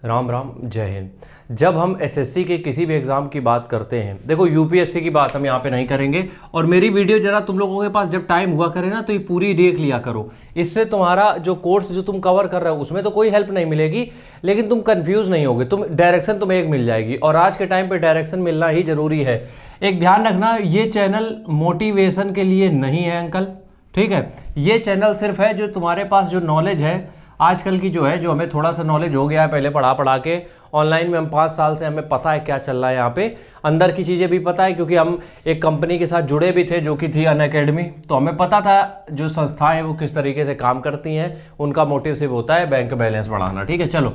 राम राम, जय हिंद। जब हम एसएससी के किसी भी एग्ज़ाम की बात करते हैं, देखो यूपीएससी की बात हम यहाँ पे नहीं करेंगे। और मेरी वीडियो जरा तुम लोगों के पास जब टाइम हुआ करे ना तो ये पूरी देख लिया करो। इससे तुम्हारा जो कोर्स जो तुम कवर कर रहे हो उसमें तो कोई हेल्प नहीं मिलेगी, लेकिन तुम कंफ्यूज नहीं होगे, तुम डायरेक्शन तुम्हें एक मिल जाएगी। और आज के टाइम पे डायरेक्शन मिलना ही जरूरी है। एक ध्यान रखना, ये चैनल मोटिवेशन के लिए नहीं है अंकल, ठीक है। ये चैनल सिर्फ है जो तुम्हारे पास जो नॉलेज है आजकल की जो है, जो हमें थोड़ा सा नॉलेज हो गया है पहले पढ़ा पढ़ा के, ऑनलाइन में हम 5 साल से हमें पता है क्या चल रहा है यहाँ पे, अंदर की चीज़ें भी पता है क्योंकि हम एक कंपनी के साथ जुड़े भी थे जो कि थी अनअकैडमी। तो हमें पता था जो संस्थाएं हैं वो किस तरीके से काम करती हैं, उनका मोटिव सिर्फ होता है बैंक बैलेंस बढ़ाना, ठीक है। चलो,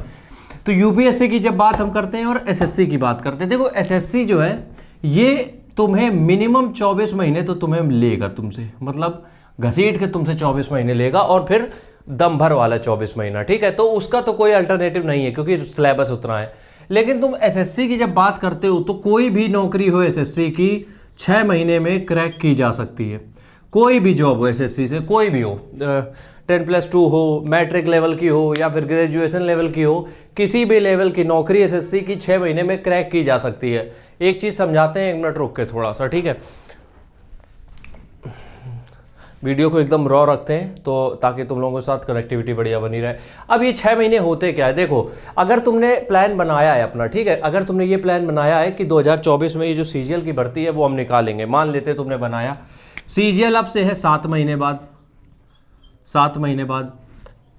तो यूपीएससी की जब बात हम करते हैं और एसएससी की बात करते हैं, देखो एसएससी जो है ये तुम्हें मिनिमम 24 महीने तो तुम्हें लेगा तुमसे, मतलब घसीट के तुमसे 24 महीने लेगा, और फिर दम भर वाला 24 महीना, ठीक है। तो उसका तो कोई अल्टरनेटिव नहीं है क्योंकि सिलेबस उतना है। लेकिन तुम एसएससी की जब बात करते हो तो कोई भी नौकरी हो एसएससी की 6 महीने में क्रैक की जा सकती है। कोई भी जॉब हो एसएससी से, कोई भी हो, 10+2 हो, मैट्रिक लेवल की हो या फिर ग्रेजुएशन लेवल की हो, किसी भी लेवल की नौकरी एसएससी की 6 महीने में क्रैक की जा सकती है। एक चीज़ समझाते हैं, 1 मिनट रुक के थोड़ा सा, ठीक है। वीडियो को एकदम रॉ रखते हैं तो ताकि तुम लोगों के साथ कनेक्टिविटी बढ़िया बनी रहे। अब ये 6 महीने होते क्या है, देखो अगर तुमने प्लान बनाया है अपना, ठीक है, अगर तुमने ये प्लान बनाया है कि 2024 में ये जो सीजीएल की भर्ती है वो हम निकालेंगे, मान लेते तुमने बनाया सीजीएल अब से है 7 महीने बाद, 7 महीने बाद,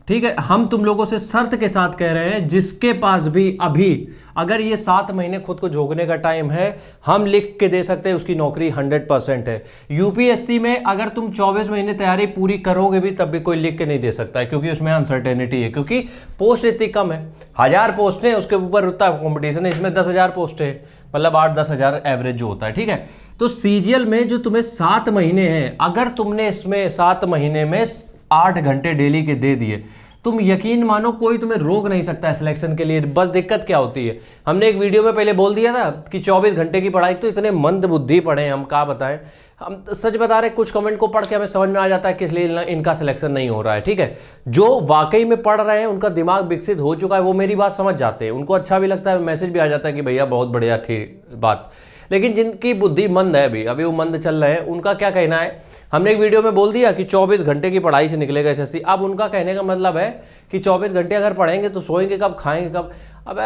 ठीक है। हम तुम लोगों से शर्त के साथ कह रहे हैं जिसके पास भी अभी अगर ये 7 महीने खुद को झोंकने का टाइम है, हम लिख के दे सकते हैं उसकी नौकरी 100% है। यूपीएससी में अगर तुम 24 महीने तैयारी पूरी करोगे भी तब भी कोई लिख के नहीं दे सकता है क्योंकि उसमें अनसर्टेनिटी है, क्योंकि पोस्ट इतनी कम है, 1000 पोस्टें, उसके ऊपर उतना कॉम्पिटिशन है, इसमें 10,000 पोस्टें हैं, मतलब 8-10 हज़ार एवरेज जो होता है, ठीक है। तो सीजीएल में जो तुम्हें 7 महीने हैं, अगर तुमने इसमें 7 महीने में 8 घंटे डेली के दे दिए, तुम यकीन मानो कोई तुम्हें रोक नहीं सकता है सिलेक्शन के लिए। बस दिक्कत क्या होती है, हमने एक वीडियो में पहले बोल दिया था कि 24 घंटे की पढ़ाई, तो इतने मंद बुद्धि पढ़े हम, क्या बताएं, हम सच बता रहे, कुछ कमेंट को पढ़ के हमें समझ में आ जाता है किस लिए इनका सिलेक्शन नहीं हो रहा है, ठीक है। जो वाकई में पढ़ रहे हैं, उनका दिमाग विकसित हो चुका है, वो मेरी बात समझ जाते हैं, उनको अच्छा भी लगता है, मैसेज भी आ जाता है कि भैया बहुत बढ़िया थी बात। लेकिन जिनकी बुद्धि मंद है, अभी वो मंद चल रहे हैं, उनका क्या कहना है, हमने एक वीडियो में बोल दिया कि 24 घंटे की पढ़ाई से निकलेगा एसएससी। अब उनका कहने का मतलब है कि 24 घंटे अगर पढ़ेंगे तो सोएंगे कब, खाएंगे कब। अब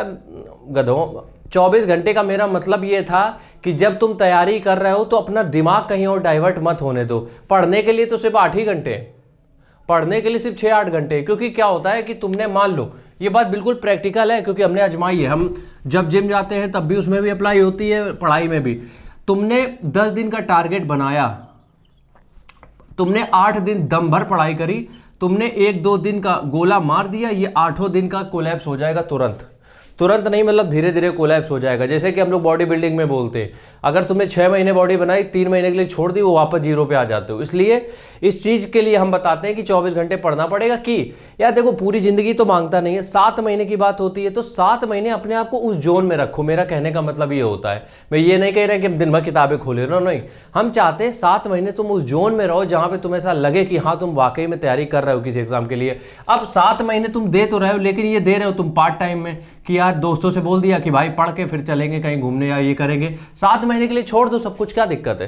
गधों, 24 घंटे का मेरा मतलब ये था कि जब तुम तैयारी कर रहे हो तो अपना दिमाग कहीं और डाइवर्ट मत होने दो। पढ़ने के लिए तो सिर्फ 8 ही घंटे, पढ़ने के लिए सिर्फ 6-8 घंटे, क्योंकि क्या होता है कि तुमने, मान लो ये बात बिल्कुल प्रैक्टिकल है क्योंकि हमने आजमाई है, हम जब जिम जाते हैं तब भी उसमें भी अप्लाई होती है, पढ़ाई में भी। तुमने 10 दिन का टारगेट बनाया, तुमने 8 दिन दम भर पढ़ाई करी, तुमने 1-2 दिन का गोला मार दिया, ये 8 दिन का कोलैप्स हो जाएगा तुरंत। तुरंत नहीं, मतलब धीरे धीरे कोलैप्स हो जाएगा। जैसे कि हम लोग बॉडी बिल्डिंग में बोलते हैं, अगर तुमने 6 महीने बॉडी बनाई, 3 महीने के लिए छोड़ दी, वो वापस 0 पे आ जाते हो। इसलिए इस चीज़ के लिए हम बताते हैं कि 24 घंटे पढ़ना पड़ेगा। कि यार देखो पूरी जिंदगी तो मांगता नहीं है, 7 महीने की बात होती है, तो 7 महीने अपने आप को उस जोन में रखो। मेरा कहने का मतलब ये होता है, मैं ये नहीं कह रहा कि हम दिन भर किताबें खोले रहो, नहीं, हम चाहते हैं 7 महीने तुम उस जोन में रहो जहां पे तुम्हें ऐसा लगे कि हाँ तुम वाकई में तैयारी कर रहे हो किसी एग्जाम के लिए। अब 7 महीने तुम दे तो रहे हो, लेकिन ये दे रहे हो तुम पार्ट टाइम में, कि यार दोस्तों से बोल दिया कि भाई पढ़ के फिर चलेंगे कहीं घूमने या ये करेंगे, 7 महीने के लिए छोड़ दो सब कुछ, क्या दिक्कत है।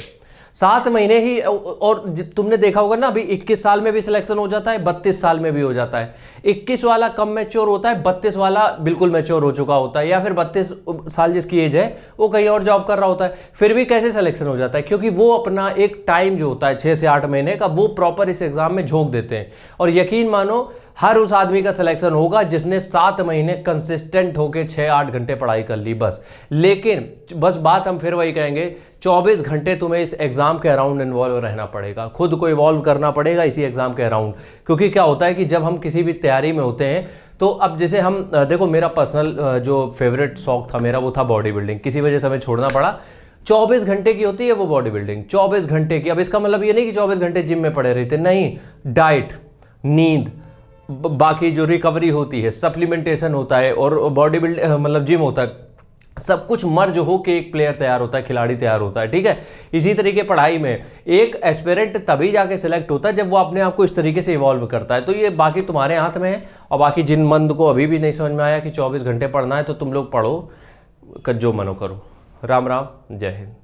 7 महीने ही, और तुमने देखा होगा ना, अभी 21 साल में भी सिलेक्शन हो जाता है, 32 साल में भी हो जाता है। 21 वाला कम मैच्योर होता है, 32 वाला बिल्कुल मैच्योर हो चुका होता है, या फिर 32 साल जिसकी एज है वो कहीं और जॉब कर रहा होता है, फिर भी कैसे सिलेक्शन हो जाता है, क्योंकि वो अपना एक टाइम जो होता है 6 से 8 महीने का, वो प्रॉपर इस एग्जाम में झोंक देते हैं। और यकीन मानो हर उस आदमी का सिलेक्शन होगा जिसने 7 महीने कंसिस्टेंट होकर 6-8 घंटे पढ़ाई कर ली, बस। लेकिन बस बात हम फिर वही कहेंगे, 24 घंटे तुम्हें इस एग्जाम के अराउंड इन्वॉल्व रहना पड़ेगा, खुद को इवॉल्व करना पड़ेगा इसी एग्जाम के अराउंड। क्योंकि क्या होता है कि जब हम किसी भी तैयारी में होते हैं, तो अब जैसे हम देखो, मेरा पर्सनल जो फेवरेट शौक था मेरा, वो था बॉडी बिल्डिंग, किसी वजह से हमें छोड़ना पड़ा। 24 घंटे की होती है वो बॉडी बिल्डिंग, 24 घंटे की। अब इसका मतलब ये नहीं कि 24 घंटे जिम में पड़े रहते, नहीं, डाइट, नींद, बाकी जो रिकवरी होती है, सप्लीमेंटेशन होता है, और बॉडी बिल्ड मतलब जिम होता है, सब कुछ मर्ज हो के एक प्लेयर तैयार होता है, खिलाड़ी तैयार होता है, ठीक है। इसी तरीके पढ़ाई में एक एस्पिरेंट तभी जाके सिलेक्ट होता है जब वो अपने आप को इस तरीके से इवॉल्व करता है। तो ये बाकी तुम्हारे हाथ में है। और बाकी जिन मंद को अभी भी नहीं समझ में आया कि 24 घंटे पढ़ना है, तो तुम लोग पढ़ो, जो मनो करो। राम राम, जय हिंद।